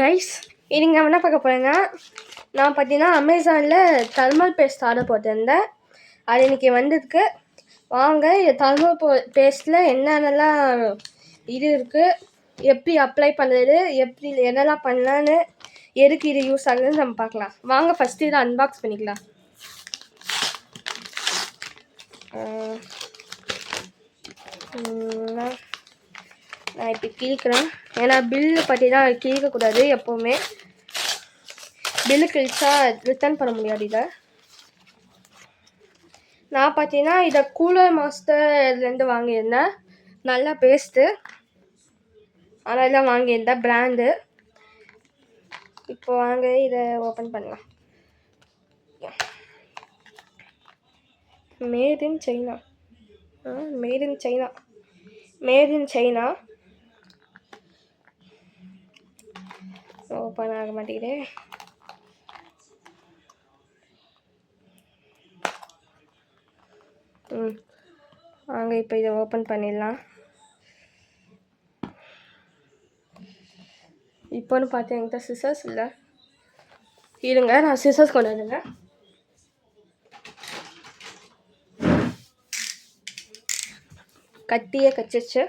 Guys, இன்னைக்கு நான் என்ன பார்க்க போகிறேன்னா, நான் பார்த்தீங்கன்னா அமேசானில் தர்மல் பேஸ்ட் ஆர்டர் போட்டிருந்தேன். அது இன்றைக்கி வந்திருக்கு. வாங்க, இது தர்மல் பேஸ்ட்டில் என்னென்னலாம் இது இருக்குது, எப்படி அப்ளை பண்ணுறது, எப்படி என்னெல்லாம் பண்ணலான்னு, எதுக்கு இது யூஸ் ஆகுதுன்னு நம்ம பார்க்கலாம். வாங்க ஃபஸ்ட்டு இதை அன்பாக்ஸ் பண்ணிக்கலாம். நான் இப்போ கிழிக்கிறேன். ஏன்னா பில்லு பார்த்தீங்கன்னா கிழிக்கக்கூடாது. எப்போவுமே பில்லு கிழிச்சா ரிட்டர்ன் பண்ண முடியாது. இதை நான் பார்த்தீங்கன்னா இதை கூலர் மாஸ்டர்லேருந்து வாங்கியிருந்தேன். நல்லா பேஸ்ட்டு, அதனால தான் வாங்கியிருந்தேன் பிராண்டு. இப்போ வாங்க இதை ஓப்பன் பண்ணலாம். Made in China. Made in China, made in China. Open ஆக மாட்டேங்குது. வாங்க இப்போ இதை ஓப்பன் பண்ணிடலாம். இப்போன்னு பார்த்து என்கிட்ட சிசர்ஸ் இல்லை. இருங்க, நான் சிசர்ஸ் கொண்டு வந்துங்க. கட்டியே கச்சிச்சு.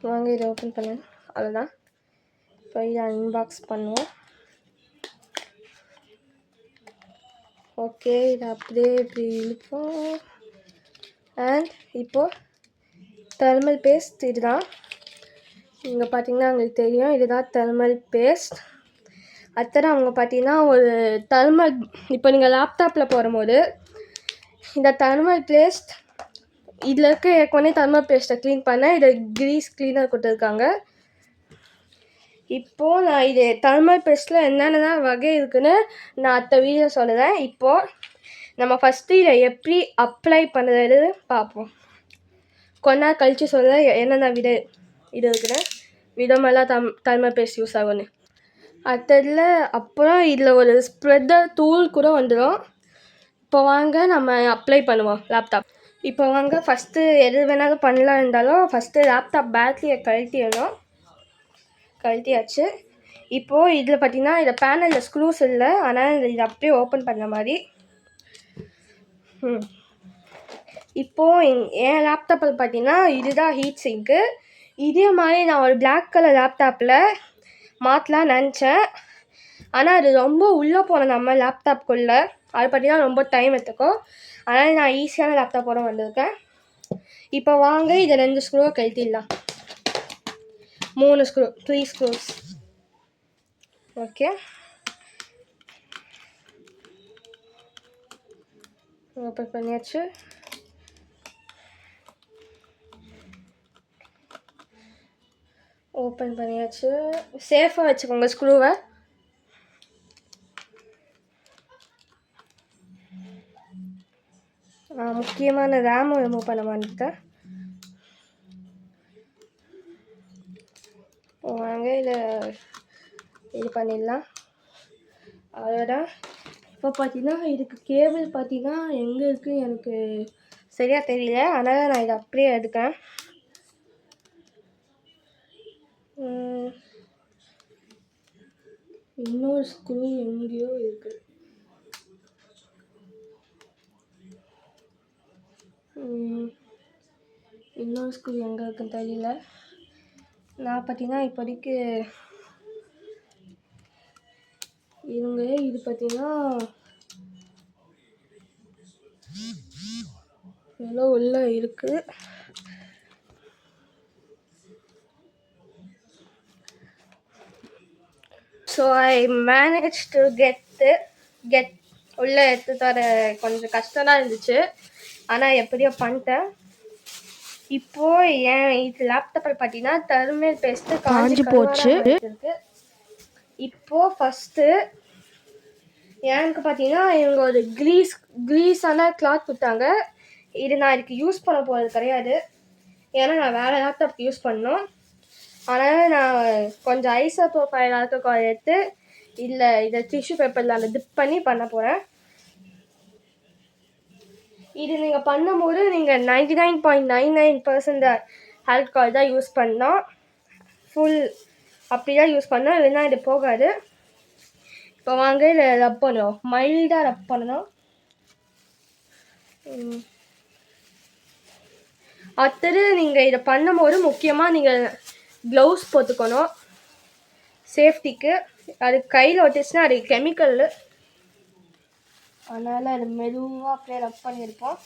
வாங்க இதை ஓப்பன் பண்ணு. அவ்வளோதான். இப்போ இதை அன்பாக்ஸ் பண்ணுவோம். ஓகே, இதை அப்படியே இப்படி இழுப்போம். அண்ட் இப்போது தெர்மல் பேஸ்ட் இதுதான். இங்கே பார்த்தீங்கன்னா உங்களுக்கு தெரியும், இதுதான் தெர்மல் பேஸ்ட். அடுத்தது அவங்க பார்த்தீங்கன்னா ஒரு தெர்மல், இப்போ நீங்கள் லேப்டாப்பில் போடும்போது இந்த தெர்மல் பேஸ்ட் இதில் இருக்க ஏற்கனவே தெர்மல் பேஸ்ட்டை க்ளீன் பண்ண இதை க்ரீஸ் க்ளீனர் கொடுத்துருக்காங்க. இப்போது நான் இது தெர்மல் பேஸ்ட்டில் என்னென்ன வகை இருக்குதுன்னு நான் அடுத்த வீடியோ சொல்லுறேன். இப்போது நம்ம ஃபஸ்ட்டு இதை எப்படி அப்ளை பண்ணுறது பார்ப்போம். கொஞ்ச நாள் கழித்து சொல்ல என்னென்ன இது இருக்குன்னு, விதமெல்லாம் தெர்மல் பேஸ்ட் யூஸ் ஆகும்னு. அடுத்ததில் அப்புறம் இதில் ஒரு ஸ்ப்ரெட்டர் டூல் கூட வந்துடும். இப்போ வாங்க நம்ம அப்ளை பண்ணுவோம் லேப்டாப். இப்போ வாங்க ஃபஸ்ட்டு எது வேணாலும் பண்ணலாம் இருந்தாலும் ஃபஸ்ட்டு லேப்டாப் பேட்டரியை கழட்டியாச்சு. இப்போது இதில் பார்த்திங்கன்னா இதை பேனலில் ஸ்க்ரூஸ் இல்லை, ஆனால் இதை அப்படியே ஓப்பன் பண்ண மாதிரி. இப்போது என் லேப்டாப்பில் பார்த்திங்கன்னா இதுதான் ஹீட் சிங்க்கு. இதே மாதிரி நான் ஒரு பிளாக் கலர் லேப்டாப்பில் மாற்றலாம் நினச்சேன். ஆனால் அது ரொம்ப உள்ளே போனேன் நம்ம லேப்டாப்குள்ளே. அது பார்த்திங்கன்னா ரொம்ப டைம் எடுத்துக்கும். அதனால் நான் ஈஸியான லேப்டாப்போட வந்திருக்கேன். இப்போ வாங்க இதை 2 ஸ்க்ரூவை கழட்டிடலாம். 3 ஸ்க்ரூ, 3 ஸ்க்ரூஸ். ஓகே, ஓப்பன் பண்ணியாச்சு. சேஃபாக வச்சுக்கோங்க ஸ்க்ரூவை. முக்கியமான ரேமை ரிமூவ் பண்ண மாட்டேன். வாங்க இதை இது பண்ணிடலாம். அவ்வளோதான். இப்போ பார்த்தீங்கன்னா இதுக்கு கேபிள் பார்த்தீங்கன்னா எங்கே இருக்குன்னு எனக்கு சரியாக தெரியல, அதனால் நான் இதை அப்படியே எடுக்கேன். இன்னொரு ஸ்க்ரூ எங்கேயோ இருக்குது. இன்னொரு ஸ்க்ரூ எங்கே இருக்குன்னு தெரியல. நான் பார்த்தீங்கன்னா இப்போதைக்கு இது பார்த்தீங்கன்னா எவ்வளோ உள்ளே இருக்குது. So I manage to get உள்ளே எடுத்து தர கொஞ்சம் கஷ்டமாக இருந்துச்சு, ஆனால் எப்படியோ பண்ணிட்டேன். இப்போது இது லேப்டாப்பில் பார்த்தீங்கன்னா தெர்மல் பேஸ்ட்டு காஞ்சி போச்சு. இப்போது ஃபஸ்ட்டு எனக்கு பார்த்தீங்கன்னா இவங்க ஒரு க்ரீஸான கிளாத் கொடுத்தாங்க. இது நான் இதுக்கு யூஸ் பண்ண போகிறது கிடையாது, ஏன்னா நான் வேறு லேப்டாப்க்கு யூஸ் பண்ணோம். அதனால் நான் கொஞ்சம் ஐசோப்ரோபைல் ஆல்கஹால் எடுத்து இதை டிஷ்யூ பேப்பரில் அந்த டிப் பண்ணி பண்ண போகிறேன். இது நீங்கள் பண்ணும்போது நீங்கள் 99.99% ஆல்கஹால் தான் யூஸ் பண்ணோம். ஃபுல் அப்படி தான் யூஸ் பண்ணோம், இல்லைன்னா இது போகாது. இப்போ வாங்க இதை ரப் பண்ணுவோம், மைல்டாக ரப் பண்ணணும். அடுத்தது நீங்கள் இதை பண்ணும்போது முக்கியமாக நீங்கள் க்ளவுஸ் போட்டுக்கணும் சேஃப்டிக்கு. அது கையில் ஒட்டிச்சுன்னா அது கெமிக்கல், அதனால் அது மெதுவாக அப்படியே ரப் பண்ணியிருப்போம்.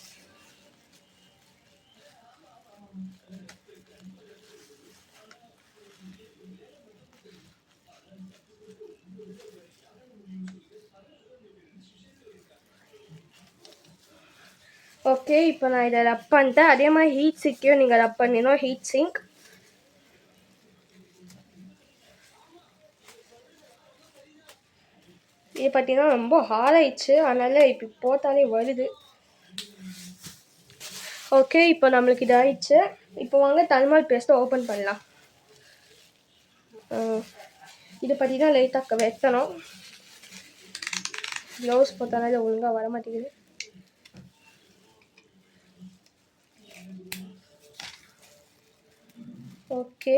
ஓகே, இப்போ நான் இதை ரப் பண்ணிட்டேன். அதே மாதிரி ஹீட் சிங்க்கையும் நீங்கள் ரப் பண்ணிடணும். ஹீட் சிங்க் இது பார்த்தீங்கன்னா ரொம்ப ஹார்டாயிடுச்சு, அதனால் இப்போ போட்டாலே வருது. ஓகே, இப்போ நம்மளுக்கு இது ஆயிடுச்சு. இப்போ வாங்க தல்மால் பேஸ்ட்டை ஓப்பன் பண்ணலாம். இது பார்த்தீங்கன்னா லைட்டாக வெட்டணும், க்ளவுஸ் போட்டாலே ஒழுங்காக வர மாட்டேங்குது. Okay,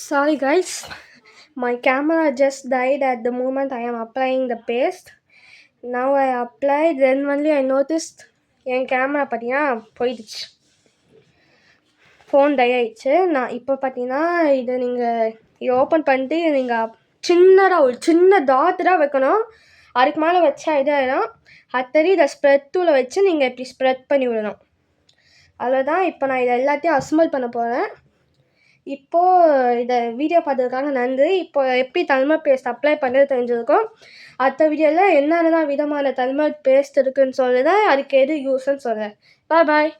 sorry guys, my camera just died at the moment I am applying the paste. Now I applied, then only I noticed N camera பார்த்தீங்கன்னா போயிடுச்சு, ஃபோன் டை ஆயிடுச்சு. நான் இப்போ பார்த்தீங்கன்னா இதை நீங்கள் இதை ஓப்பன் பண்ணிட்டு நீங்கள் சின்னதாக ஒரு சின்ன டாட்டாக வைக்கணும், அதுக்கு மேலே வச்சா இதாகிடும். அடுத்தது இதை ஸ்ப்ரெட் டூவில் வச்சு நீங்கள் இப்படி ஸ்ப்ரெட் பண்ணி விடணும், அவ்வளோதான். இப்போ நான் இதை எல்லாத்தையும் அசம்பிள் பண்ண போகிறேன். இப்போது இதை வீடியோ பார்த்ததுக்காக நன்றி. இப்போ எப்படி தல்மால் பேஸ்ட் அப்ளை பண்ணுறது தெரிஞ்சிருக்கும். அடுத்த வீடியோவில் என்னென்ன விதமான தல்மால் பேஸ்ட் இருக்குதுன்னு சொல்லுறேன், அதுக்கு எது யூஸ்ன்னு சொல்கிறேன். பாய் பாய்.